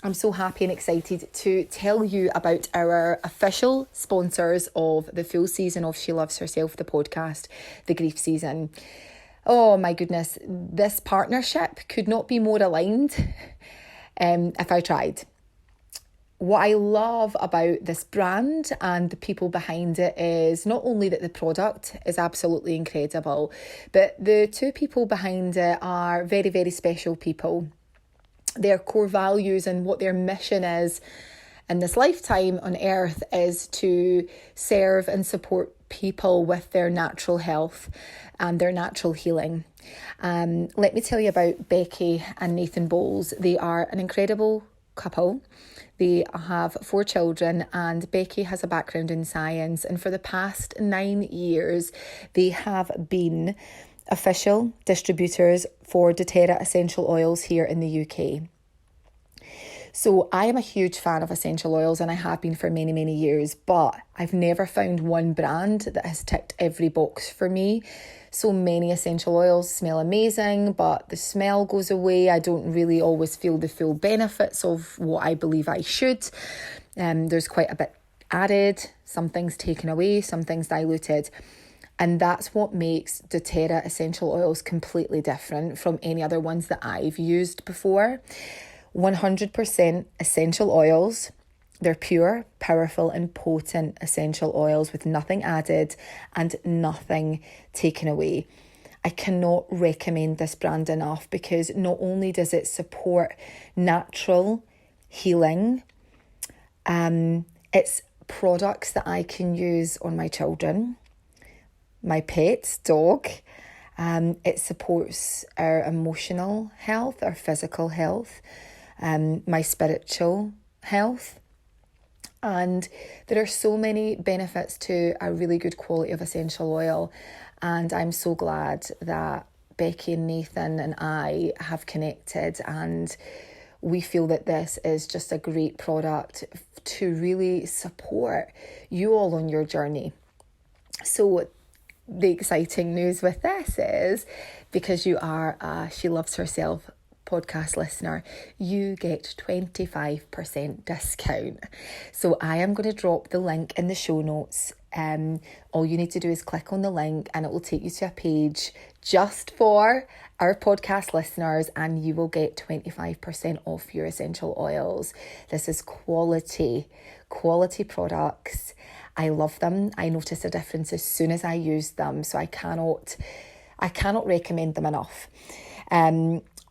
I'm so happy and excited to tell you about our official sponsors of the full season of She Loves Herself, the podcast, the grief season. Oh my goodness, this partnership could not be more aligned if I tried. What I love about this brand and the people behind it is not only that the product is absolutely incredible, but the two people behind it are very, very special people. Their core values and what their mission is in this lifetime on earth is to serve and support people with their natural health and their natural healing. Let me tell you about Becky and Nathan Bowles. They are an incredible couple. They have 4 children, and Becky has a background in science, and for the past 9 years they have been official distributors for doTerra Essential Oils here in the UK. So I am a huge fan of essential oils, and I have been for many, many years, but I've never found one brand that has ticked every box for me. So many essential oils smell amazing, but the smell goes away. I don't really always feel the full benefits of what I believe I should. There's quite a bit added, some things taken away, some things diluted. And that's what makes doTerra Essential Oils completely different from any other ones that I've used before. 100% essential oils. They're pure, powerful and potent essential oils with nothing added and nothing taken away. I cannot recommend this brand enough because not only does it support natural healing, it's products that I can use on my children, my pet, dog. It supports our emotional health, our physical health, my spiritual health. And there are so many benefits to a really good quality of essential oil. And I'm so glad that Becky and Nathan and I have connected, and we feel that this is just a great product to really support you all on your journey. So the exciting news with this is, because you are a She Loves Herself podcast listener, you get 25% discount. So I am going to drop the link in the show notes. All you need to do is click on the link and it will take you to a page just for our podcast listeners, and you will get 25% off your essential oils. This is quality products. I love them. I notice a difference as soon as I use them, so I cannot recommend them enough.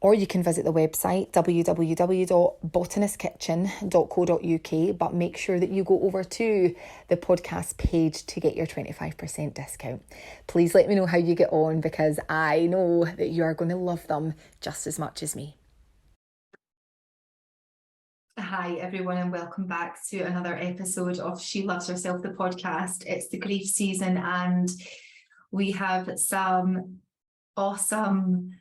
Or you can visit the website www.botanistkitchen.co.uk, but make sure that you go over to the podcast page to get your 25% discount. Please let me know how you get on, because I know that you are going to love them just as much as me. Hi everyone, and welcome back to another episode of She Loves Herself, the podcast. It's the grief season, and we have some awesome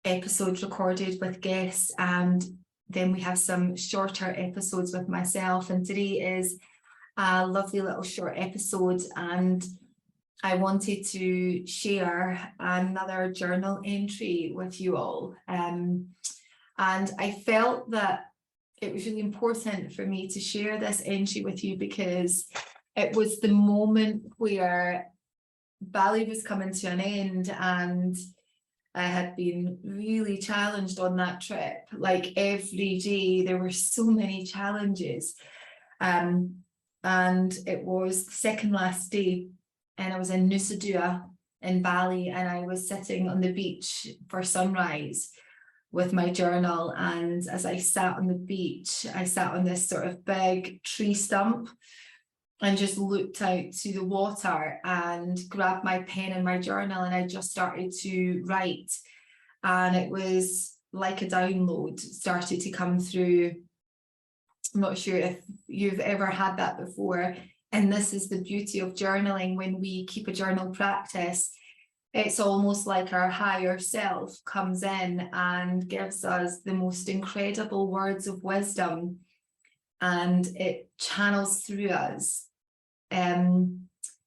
episodes recorded with guests, and then we have some shorter episodes with myself, and today is a lovely little short episode, and I wanted to share another journal entry with you all, and I felt that it was really important for me to share this entry with you because it was the moment where Bali was coming to an end, and I had been really challenged on that trip. Like every day, there were so many challenges. And it was the second last day, and I was in Nusa Dua in Bali, and I was sitting on the beach for sunrise with my journal. And as I sat on the beach, I sat on this sort of big tree stump and just looked out to the water and grabbed my pen and my journal, and I just started to write. And it was like a download started to come through. I'm not sure if you've ever had that before. And this is the beauty of journaling. When we keep a journal practice, it's almost like our higher self comes in and gives us the most incredible words of wisdom, and it channels through us.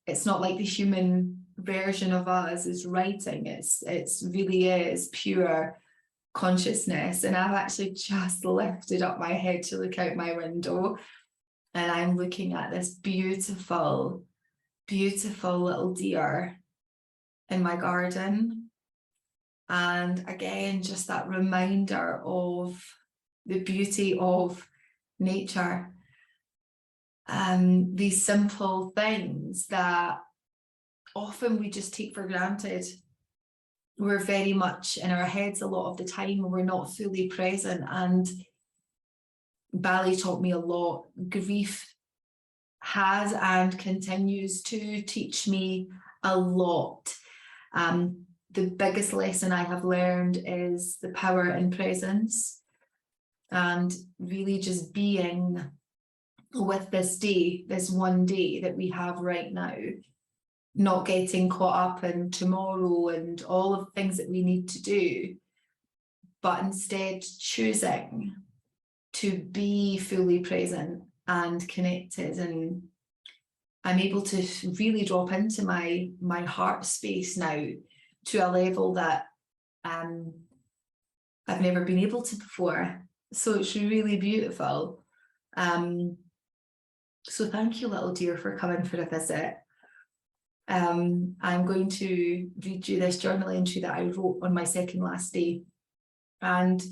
It's not like the human version of us is writing. It's really is pure consciousness, and I've actually just lifted up my head to look out my window, and I'm looking at this beautiful, beautiful little deer in my garden. And again, just that reminder of the beauty of nature. These simple things that often we just take for granted. We're very much in our heads a lot of the time, and we're not fully present. And Bali taught me a lot. Grief has and continues to teach me a lot. The biggest lesson I have learned is the power in presence, and really just being with this day, this one day that we have right now, not getting caught up in tomorrow and all of the things that we need to do, but instead choosing to be fully present and connected. And I'm able to really drop into my heart space now to a level that I've never been able to before. So it's really beautiful. So thank you, little dear, for coming for a visit. I'm going to read you this journal entry that I wrote on my second last day. And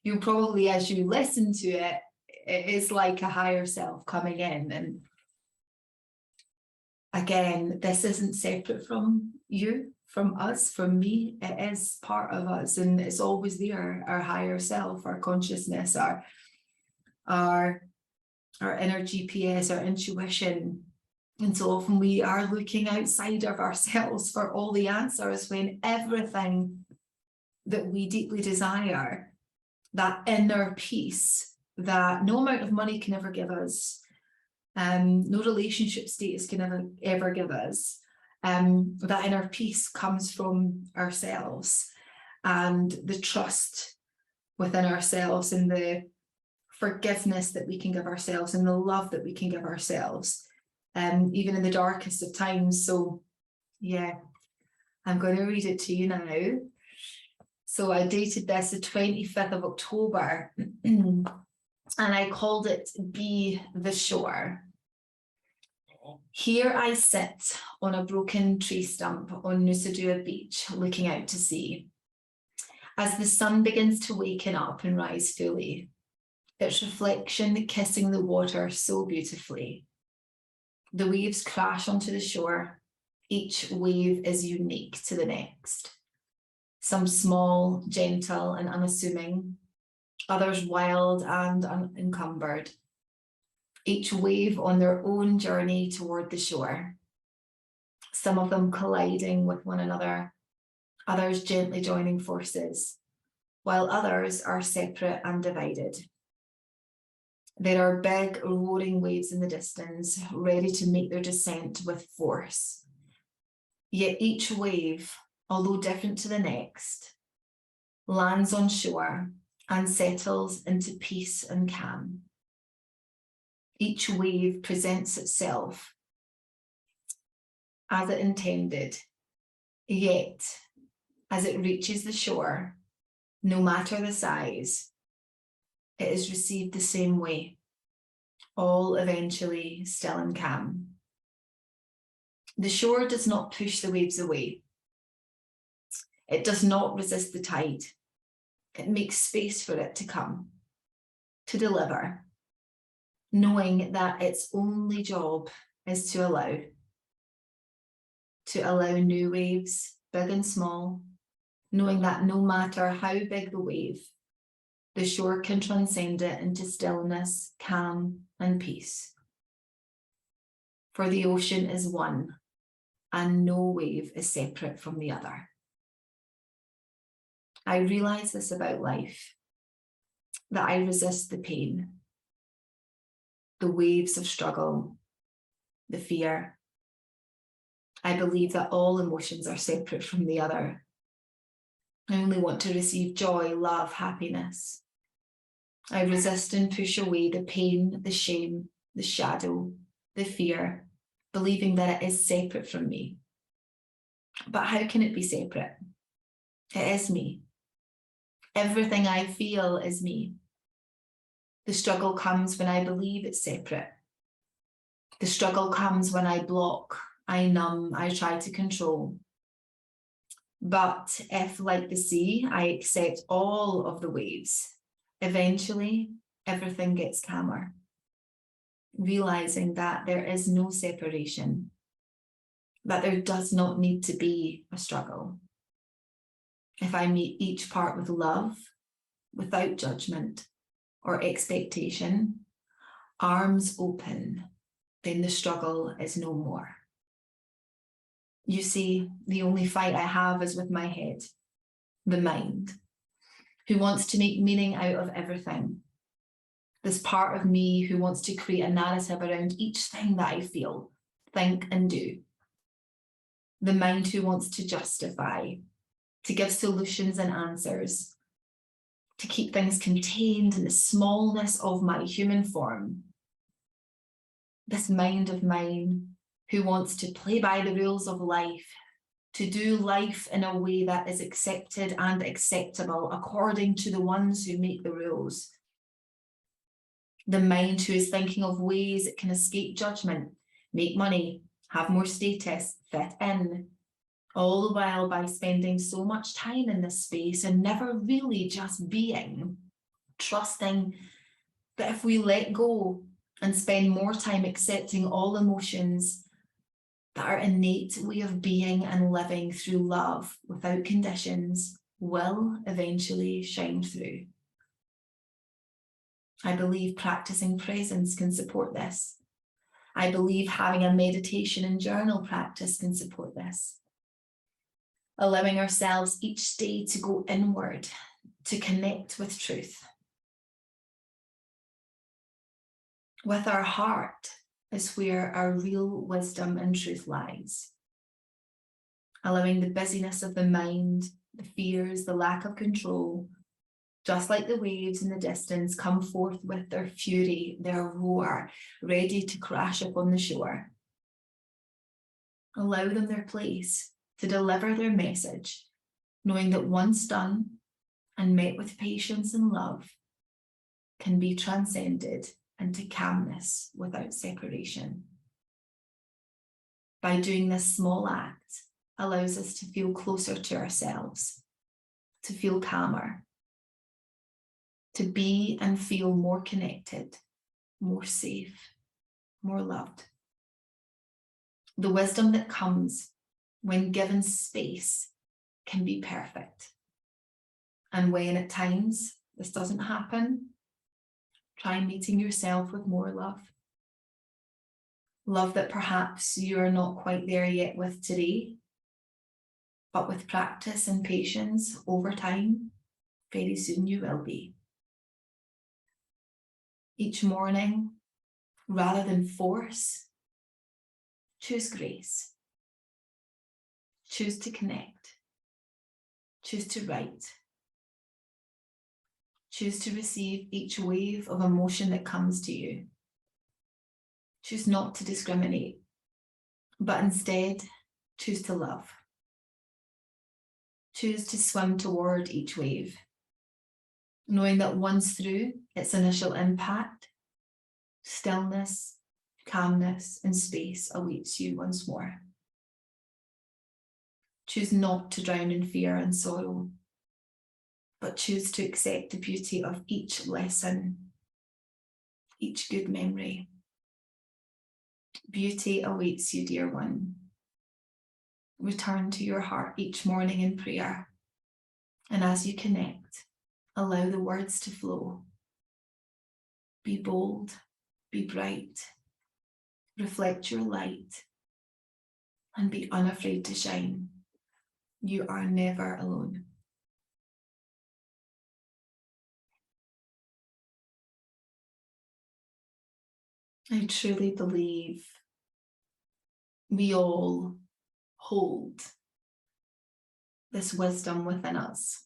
you'll probably, as you listen to it, it is like a higher self coming in. And again, this isn't separate from you, from us, from me. It is part of us, and it's always there, our higher self, our consciousness, our inner GPS, our intuition. And so often we are looking outside of ourselves for all the answers, when everything that we deeply desire, that inner peace that no amount of money can ever give us, no relationship status can ever give us, that inner peace comes from ourselves, and the trust within ourselves, and the forgiveness that we can give ourselves, and the love that we can give ourselves, even in the darkest of times. So yeah, I'm going to read it to you now. So I dated this the 25th of October, and I called it Be the Shore. Here I sit on a broken tree stump on Nusa Dua Beach, looking out to sea. As the sun begins to waken up and rise fully, its reflection kissing the water so beautifully. The waves crash onto the shore. Each wave is unique to the next. Some small, gentle and unassuming, others wild and unencumbered. Each wave on their own journey toward the shore. Some of them colliding with one another, others gently joining forces, while others are separate and divided. There are big, roaring waves in the distance, ready to make their descent with force. Yet each wave, although different to the next, lands on shore and settles into peace and calm. Each wave presents itself as it intended, yet as it reaches the shore, no matter the size, it is received the same way, all eventually still and calm. The shore does not push the waves away. It does not resist the tide. It makes space for it to come, to deliver, knowing that its only job is to allow new waves, big and small, knowing that no matter how big the wave, the shore can transcend it into stillness, calm, and peace. For the ocean is one, and no wave is separate from the other. I realize this about life, that I resist the pain, the waves of struggle, the fear. I believe that all emotions are separate from the other. I only want to receive joy, love, happiness. I resist and push away the pain, the shame, the shadow, the fear, believing that it is separate from me. But how can it be separate? It is me. Everything I feel is me. The struggle comes when I believe it's separate. The struggle comes when I block, I numb, I try to control. But if, like the sea, I accept all of the waves, eventually everything gets calmer, realizing that there is no separation, that there does not need to be a struggle. If I meet each part with love, without judgment or expectation, arms open, then the struggle is no more. You see, the only fight I have is with my head, the mind, who wants to make meaning out of everything. This part of me who wants to create a narrative around each thing that I feel, think, and do. The mind who wants to justify, to give solutions and answers, to keep things contained in the smallness of my human form. This mind of mine who wants to play by the rules of life, to do life in a way that is accepted and acceptable according to the ones who make the rules. The mind who is thinking of ways it can escape judgment, make money, have more status, fit in, all the while by spending so much time in this space and never really just being, trusting that if we let go and spend more time accepting all emotions, that our innate way of being and living through love without conditions will eventually shine through. I believe practicing presence can support this. I believe having a meditation and journal practice can support this. Allowing ourselves each day to go inward, to connect with truth. With our heart is where our real wisdom and truth lies. Allowing the busyness of the mind, the fears, the lack of control, just like the waves in the distance, come forth with their fury, their roar, ready to crash upon the shore. Allow them their place to deliver their message, knowing that once done and met with patience and love, can be transcended into calmness without separation. By doing this small act, allows us to feel closer to ourselves, to feel calmer, to be and feel more connected, more safe, more loved. The wisdom that comes when given space can be perfect. And when at times this doesn't happen, try meeting yourself with more love. Love that perhaps you're not quite there yet with today, but with practice and patience over time, very soon you will be. Each morning, rather than force, choose grace. Choose to connect. Choose to write. Choose to receive each wave of emotion that comes to you. Choose not to discriminate, but instead choose to love. Choose to swim toward each wave, knowing that once through its initial impact, stillness, calmness, and space awaits you once more. Choose not to drown in fear and sorrow, but choose to accept the beauty of each lesson, each good memory. Beauty awaits you, dear one. Return to your heart each morning in prayer, and as you connect, allow the words to flow. Be bold, be bright, reflect your light, and be unafraid to shine. You are never alone. I truly believe we all hold this wisdom within us,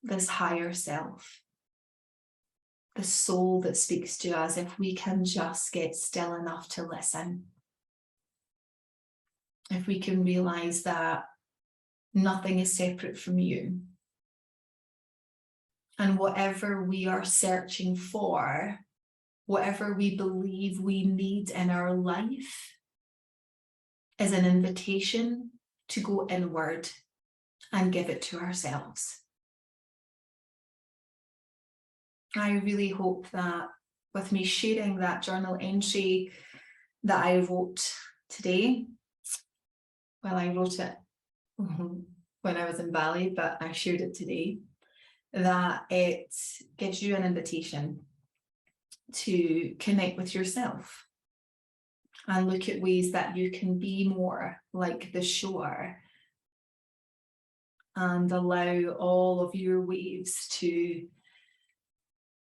this higher self, the soul that speaks to us if we can just get still enough to listen. If we can realize that nothing is separate from you, And whatever we are searching for, whatever we believe we need in our life, is an invitation to go inward and give it to ourselves. I really hope that with me sharing that journal entry that I wrote today, well, I wrote it when I was in Bali, but I shared it today, that it gives you an invitation to connect with yourself and look at ways that you can be more like the shore and allow all of your waves to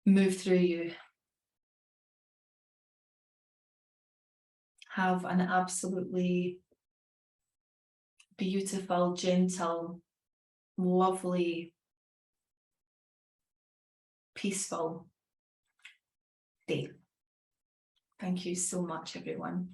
move through you. Have an absolutely beautiful, gentle, lovely, peaceful day. Thank you so much, everyone.